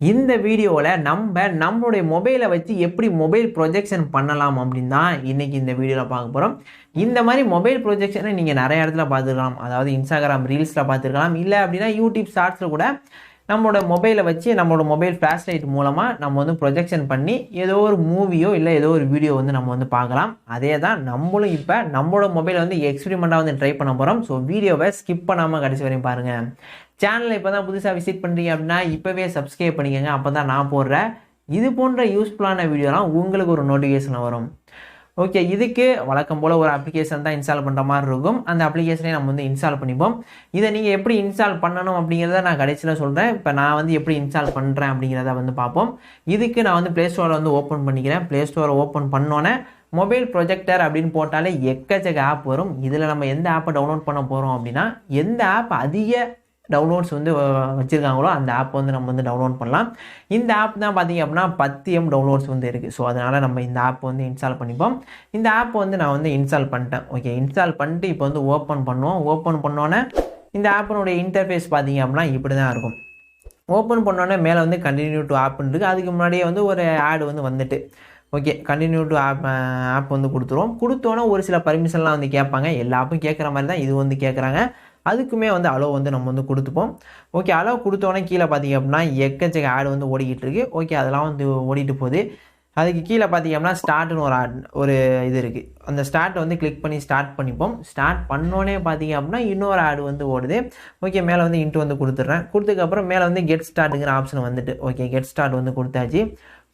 இந்த வீடியோவில் நம்மளுடைய மொபைலை வச்சு எப்படி மொபைல் ப்ரொஜெக்ஷன் பண்ணலாம் அப்படின்னு தான் இன்றைக்கி இந்த வீடியோவில் பார்க்க போகிறோம். இந்த மாதிரி மொபைல் ப்ரொஜெக்ஷனை நீங்கள் நிறைய இடத்துல பார்த்துருக்கலாம். அதாவது இன்ஸ்டாகிராம் ரீல்ஸில் பார்த்துருக்கலாம், இல்லை அப்படின்னா யூடியூப் ஷார்ட்ஸில் கூட நம்மளோட மொபைலை வச்சு நம்மளோட மொபைல் ஃப்ளாஷ் லைட் மூலமாக நம்ம வந்து ப்ரொஜெக்ஷன் பண்ணி ஏதோ ஒரு மூவியோ இல்லை ஏதோ ஒரு வீடியோ வந்து நம்ம வந்து பார்க்கலாம். அதே தான் நம்மளும் இப்போ நம்மளோட மொபைலை வந்து எக்ஸ்பெரிமெண்ட்டாக வந்து ட்ரை பண்ண போகிறோம். ஸோ வீடியோவை ஸ்கிப் பண்ணாமல் கடைசி வரையும் பாருங்கள். சேனலை இப்போ தான் புதுசாக விசிட் பண்ணுறீங்க அப்படின்னா இப்போவே சப்ஸ்கிரைப் பண்ணிக்கோங்க. அப்போ தான் நான் போடுற இது போன்ற யூஸ்ஃபுல்லான வீடியோலாம் உங்களுக்கு ஒரு நோட்டிஃபிகேஷன் வரும். ஓகே, இதுக்கு வழக்கம் போல் ஒரு அப்ளிகேஷன் தான் இன்ஸ்டால் பண்ணுற மாதிரி இருக்கும். அந்த அப்ளிகேஷனே நம்ம வந்து இன்ஸ்டால் பண்ணிப்போம். இதை நீங்கள் எப்படி இன்ஸ்டால் பண்ணணும் அப்படிங்கிறத நான் கடைசியில் சொல்கிறேன். இப்போ நான் வந்து எப்படி இன்ஸ்டால் பண்ணுறேன் அப்படிங்கிறத வந்து பார்ப்போம். இதுக்கு நான் வந்து ப்ளே ஸ்டோரை வந்து ஓப்பன் பண்ணிக்கிறேன். ப்ளே ஸ்டோரை ஓப்பன் பண்ணோன்னே மொபைல் ப்ரொஜெக்டர் அப்படின்னு போட்டாலே எக்கச்சக்க ஆப் வரும். இதில் நம்ம எந்த ஆப்பை டவுன்லோட் பண்ண போகிறோம் அப்படின்னா, எந்த ஆப் அதிக டவுன்லோட்ஸ் வந்து வச்சுருக்காங்களோ அந்த ஆப் வந்து நம்ம வந்து டவுன்லோட் பண்ணலாம். இந்த ஆப் தான் பார்த்திங்க அப்படின்னா 10 MB டவுன்லோட்ஸ் வந்து இருக்குது. ஸோ அதனால் நம்ம இந்த ஆப் வந்து இன்ஸ்டால் பண்ணிப்போம். இந்த ஆப் வந்து நான் வந்து இன்ஸ்டால் பண்ணிட்டேன். ஓகே, இன்ஸ்டால் பண்ணிட்டு இப்போ வந்து ஓப்பன் பண்ணுவோம். ஓப்பன் பண்ணோன்னே இந்த ஆப்பினுடைய இன்டர்ஃபேஸ் பார்த்திங்க அப்படின்னா இப்படி தான் இருக்கும். ஓப்பன் பண்ணோன்னே மேலே வந்து கண்டினியூ டு ஆப்னு இருக்குது. அதுக்கு முன்னாடியே வந்து ஒரு ஆடு வந்து வந்துட்டு ஓகே கண்டினியூ டு ஆப் வந்து கொடுத்துருவோம். கொடுத்தோன்னே ஒரு சில பர்மிஷன்லாம் வந்து கேட்பாங்க. எல்லா ஆப்பும் கேட்குற மாதிரி தான் இது வந்து கேட்குறாங்க. அதுக்குமே வந்து அலோ வந்து நம்ம வந்து கொடுத்துப்போம். ஓகே, அலோ கொடுத்தோன்னே கீழே பார்த்திங்க அப்படின்னா எக்கச்சக்க ஆடு வந்து ஓடிக்கிட்டு இருக்குது. ஓகே, அதெல்லாம் வந்து ஓடிட்டு போகுது. அதுக்கு கீழே பார்த்திங்க அப்படின்னா ஸ்டார்ட்னு ஒரு இது இருக்குது. அந்த ஸ்டார்ட்டை வந்து கிளிக் பண்ணி ஸ்டார்ட் பண்ணிப்போம். ஸ்டார்ட் பண்ணோன்னே பார்த்திங்க அப்படின்னா இன்னொரு ஆடு வந்து ஓடுது. ஓகே, மேலே வந்து இன்ட்டு வந்து கொடுத்துட்றேன். கொடுத்ததுக்கப்புறம் மேலே வந்து கெட் ஸ்டார்ட்டுங்கிற ஆப்ஷன் வந்துட்டு ஓகே கெட் ஸ்டார்ட் வந்து கொடுத்தாச்சு.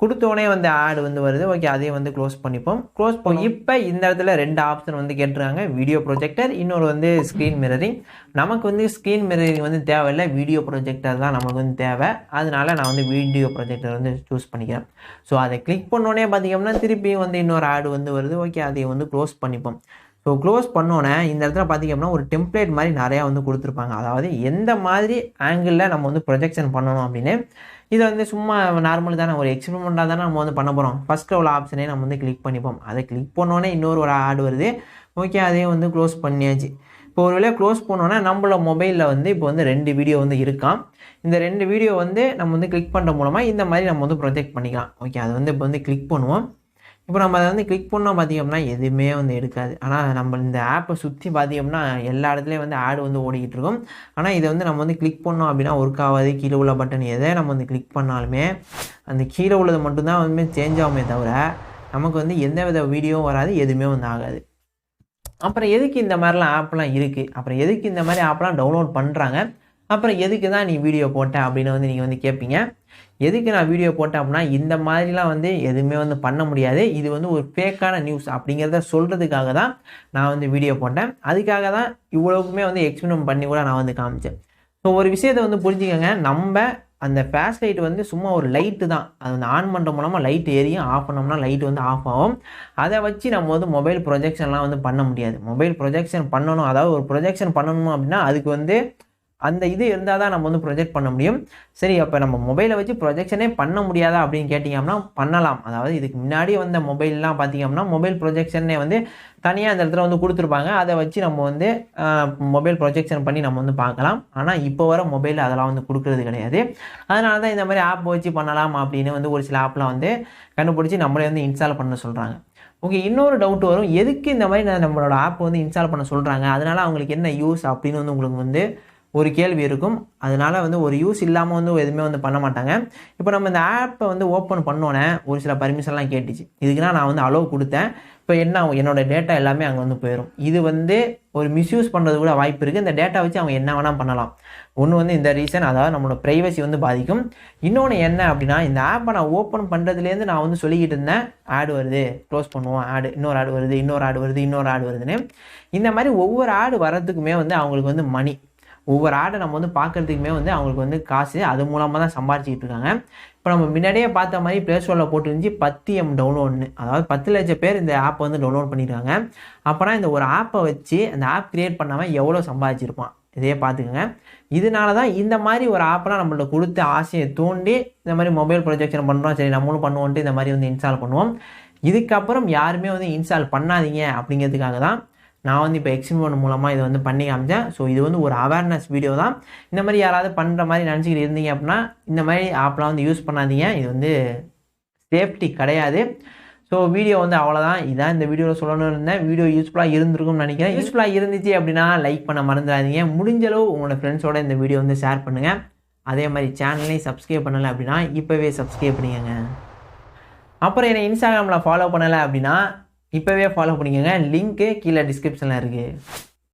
கொடுத்தோடனே வந்து ஆடு வந்து வருது. ஓகே, அதையும் வந்து க்ளோஸ் பண்ணிப்போம். க்ளோஸ் பண்ணி இப்போ இந்த இடத்துல 2 ஆப்ஷன் வந்து கேட்டுருக்காங்க. வீடியோ ப்ரொஜெக்டர், இன்னொரு வந்து ஸ்க்ரீன் மிரரிங். நமக்கு வந்து ஸ்க்ரீன் மிரரிங் வந்து தேவையில்லை, வீடியோ ப்ரொஜெக்டர் தான் நமக்கு வந்து தேவை. அதனால நான் வந்து வீடியோ ப்ரொஜெக்டர் வந்து சூஸ் பண்ணிக்கிறேன். ஸோ அதை கிளிக் பண்ணோன்னே பார்த்திங்கன்னா திருப்பியும் வந்து இன்னொரு ஆடு வந்து வருது. ஓகே, அதையும் வந்து க்ளோஸ் பண்ணிப்போம். ஸோ க்ளோஸ் பண்ணோன்னே இந்த இடத்துல பார்த்திங்க அப்படின்னா ஒரு டெம்ப்ளேட் மாதிரி நிறையா வந்து கொடுத்துருப்பாங்க. அதாவது எந்த மாதிரி ஆங்கிளில் நம்ம வந்து ப்ரொஜெக்ஷன் பண்ணணும் அப்படின்னு. இதை வந்து சும்மா நார்மல் தானே, ஒரு எக்ஸ்பெரிமெண்ட்டாக தானே நம்ம வந்து பண்ண போகிறோம். ஃபஸ்ட்டில் உள்ள ஆப்ஷனே நம்ம வந்து கிளிக் பண்ணிப்போம். அதை கிளிக் பண்ணோன்னே இன்னொரு ஆடு வருது. ஓகே, அதையும் வந்து க்ளோஸ் பண்ணியாச்சு. இப்போ ஒரு வேளையை க்ளோஸ் பண்ணோன்னா நம்மளோட மொபைலில் வந்து இப்போ வந்து 2 வீடியோ வந்து இருக்கான். இந்த 2 வீடியோ வந்து நம்ம வந்து கிளிக் பண்ணுற மூலமாக இந்த மாதிரி நம்ம வந்து ப்ரொஜெக்ட் பண்ணிக்கலாம். ஓகே, அதை வந்து இப்போ வந்து கிளிக் பண்ணுவோம். இப்போ நம்ம அதை வந்து கிளிக் பண்ணோம் பார்த்திங்க அப்படின்னா எதுவுமே வந்து எடுக்காது. ஆனால் நம்ம இந்த ஆப்பை சுற்றி பார்த்திங்க அப்படின்னா எல்லா இடத்துலையும் வந்து ஆடு வந்து ஓடிக்கிட்டு இருக்கும். ஆனால் இதை வந்து நம்ம வந்து கிளிக் பண்ணோம் அப்படின்னா ஒர்க் ஆகாது. கீழே உள்ள பட்டன் எதை நம்ம வந்து கிளிக் பண்ணாலுமே அந்த கீழே உள்ளது மட்டும்தான் வந்து சேஞ்ச் ஆகுமே தவிர நமக்கு வந்து எந்த வித வீடியோவும் வராது, எதுவுமே வந்து ஆகாது. அப்புறம் எதுக்கு இந்த மாதிரிலாம் ஆப்லாம் இருக்குது, அப்புறம் எதுக்கு இந்த மாதிரி ஆப்லாம் டவுன்லோட் பண்ணுறாங்க, அப்புறம் எதுக்கு தான் நீ வீடியோ போட்ட அப்படின்னு வந்து நீங்கள் வந்து கேட்பீங்க. எதுக்கு நான் வீடியோ போட்டேன் அப்படின்னா, இந்த மாதிரிலாம் வந்து எதுவுமே வந்து பண்ண முடியாது, இது வந்து ஒரு ஃபேக்கான நியூஸ் அப்படிங்கிறத சொல்கிறதுக்காக தான் நான் வந்து வீடியோ போட்டேன். அதுக்காக தான் இவ்வளவுக்குமே வந்து எக்ஸ்பெரிமெண்ட் பண்ணி கூட நான் வந்து காமிச்சேன். ஸோ ஒரு விஷயத்தை வந்து புரிஞ்சுக்கோங்க, நம்ம அந்த ஃப்ளாஷ் லைட் வந்து சும்மா ஒரு லைட்டு தான். அது வந்து ஆன் பண்ணுற மூலமாக லைட் எரியும், ஆஃப் பண்ணோம்னா லைட் வந்து ஆஃப் ஆகும். அதை வச்சு நம்ம வந்து மொபைல் ப்ரொஜெக்ஷன்லாம் வந்து பண்ண முடியாது. மொபைல் ப்ரொஜெக்ஷன் பண்ணணும், அதாவது ஒரு ப்ரொஜெக்ஷன் பண்ணணும் அப்படின்னா அதுக்கு வந்து அந்த இது இருந்தால் தான் நம்ம வந்து ப்ரொஜெக்ட் பண்ண முடியும். சரி, அப்போ நம்ம மொபைலை வச்சு ப்ரொஜெக்ஷனே பண்ண முடியாதா அப்படின்னு கேட்டிங்க அப்படின்னா பண்ணலாம். அதாவது இதுக்கு முன்னாடி வந்த மொபைல்லாம் பார்த்திங்க அப்படின்னா மொபைல் ப்ரொஜெக்ஷனே வந்து தனியாக அந்த இடத்துல வந்து கொடுத்துருப்பாங்க. அதை வச்சு நம்ம வந்து மொபைல் ப்ரொஜெக்ஷன் பண்ணி நம்ம வந்து பார்க்கலாம். ஆனால் இப்போ வர மொபைலில் அதெல்லாம் வந்து கொடுக்குறது கிடையாது. அதனால தான் இந்த மாதிரி ஆப் வச்சு பண்ணலாம் அப்படின்னு வந்து ஒரு சில ஆப்லாம் வந்து கண்டுபிடிச்சி நம்மளே வந்து இன்ஸ்டால் பண்ண சொல்கிறாங்க. ஓகே, இன்னொரு டவுட் வரும், எதுக்கு இந்த மாதிரி நம்மளோட ஆப் வந்து இன்ஸ்டால் பண்ண சொல்கிறாங்க, அதனால் அவங்களுக்கு என்ன யூஸ் அப்படின்னு வந்து உங்களுக்கு வந்து ஒரு கேள்வி இருக்கும். அதனால் வந்து ஒரு யூஸ் இல்லாமல் வந்து எதுவுமே வந்து பண்ண மாட்டாங்க. இப்போ நம்ம இந்த ஆப்பை வந்து ஓப்பன் பண்ணோன்னே ஒரு சில பர்மிஷன்லாம் கேட்டுச்சு. இதுக்குன்னா நான் வந்து அலோவ் கொடுத்தேன். இப்போ என்ன, என்னோடய டேட்டா எல்லாமே அங்கே வந்து போயிடும். இது வந்து ஒரு மிஸ்யூஸ் பண்ணுறது கூட வாய்ப்பு இருக்குது. இந்த டேட்டா வச்சு அவங்க என்ன வேணால் பண்ணலாம். ஒன்று வந்து இந்த ரீசன், அதாவது நம்மளோட ப்ரைவசி வந்து பாதிக்கும். இன்னொன்று என்ன அப்படின்னா, இந்த ஆப்பை நான் ஓப்பன் பண்ணுறதுலேருந்து நான் வந்து சொல்லிக்கிட்டு இருந்தேன் ஆடு வருது, க்ளோஸ் பண்ணுவோம், ஆடு இன்னொரு ஆடு வருது, இன்னொரு ஆடு வருது, இன்னொரு ஆடு வருதுன்னு. இந்த மாதிரி ஒவ்வொரு ஆடு வரதுக்குமே வந்து அவங்களுக்கு வந்து மணி, ஒவ்வொரு ஆடை நம்ம வந்து பார்க்குறதுக்குமே வந்து அவங்களுக்கு வந்து காசு, அது மூலமாக தான் சம்பாரிச்சிக்கிட்டு இருக்காங்க. இப்போ நம்ம முன்னாடியே பார்த்த மாதிரி ப்ளே ஸ்டோரில் போட்டுருந்துச்சு 10 MB டவுன்லோட்னு, அதாவது 10 லட்சம் பேர் இந்த ஆப்பை வந்து டவுன்லோட் பண்ணியிருக்காங்க. அப்போனா இந்த ஒரு ஆப்பை வச்சு அந்த ஆப் கிரியேட் பண்ணாமல் எவ்வளோ சம்பாதிச்சிருப்பான், இதையே பார்த்துக்கோங்க. இதனால தான் இந்த மாதிரி ஒரு ஆப்பெலாம் நம்மள்ட்ட கொடுத்து ஆசையை தூண்டி இந்த மாதிரி மொபைல் ப்ரொஜெக்ஷன் பண்ணுறோம், சரி நம்மளும் பண்ணுவோன்ட்டு இந்த மாதிரி வந்து இன்ஸ்டால் பண்ணுவோம். இதுக்கப்புறம் யாருமே வந்து இன்ஸ்டால் பண்ணாதீங்க அப்படிங்கிறதுக்காக தான் நான் வந்து இப்போ எக்ஸ்பெரிமெண்ட் மூலமாக இதை வந்து பண்ணி காமிச்சேன். ஸோ இது வந்து ஒரு அவேர்னஸ் வீடியோ தான். இந்த மாதிரி யாராவது பண்ணுற மாதிரி நினச்சிக்கிட்டு இருந்தீங்க அப்படின்னா இந்த மாதிரி ஆப்லாம் வந்து யூஸ் பண்ணாதீங்க. இது வந்து சேஃப்டி கிடையாது. ஸோ வீடியோ வந்து அவ்வளோதான். இதான் இந்த வீடியோவில் சொல்லணும்னு இருந்தேன். வீடியோ யூஸ்ஃபுல்லாக இருந்திருக்கும்னு நினைக்கிறேன். யூஸ்ஃபுல்லாக இருந்துச்சு அப்படின்னா லைக் பண்ண மறந்துடாதீங்க. முடிஞ்சளவு உங்களோட ஃப்ரெண்ட்ஸோட இந்த வீடியோ வந்து ஷேர் பண்ணுங்கள். அதே மாதிரி சேனலையும் சப்ஸ்கிரைப் பண்ணலை அப்படின்னா இப்போவே சப்ஸ்கிரைப் பண்ணிக்கோங்க. அப்புறம் என்னை இன்ஸ்டாகிராமில் ஃபாலோ பண்ணலை அப்படின்னா இப்போவே ஃபாலோ பண்ணிக்கோங்க. லிங்க்கு கீழே டிஸ்கிரிப்ஷனில் இருக்குது.